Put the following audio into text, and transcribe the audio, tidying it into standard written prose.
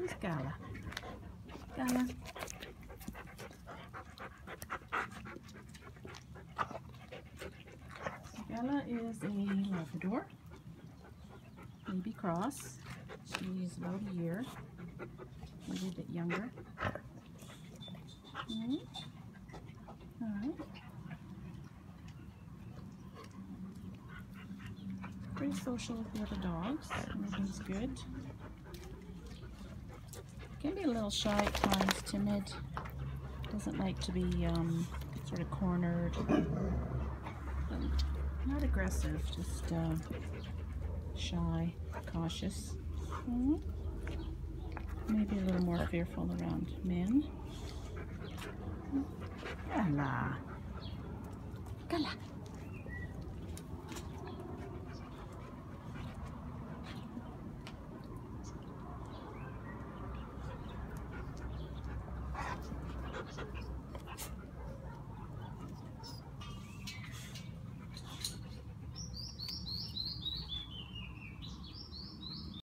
Who's Gala? Gala. Gala is a Labrador, baby cross. She's about a year, maybe a bit younger. Alright. Pretty social with the other dogs. Everything's good. Can be a little shy at times, timid. Doesn't like to be sort of cornered. Not aggressive, just shy, cautious. Maybe a little more fearful around men. Gala. Gala.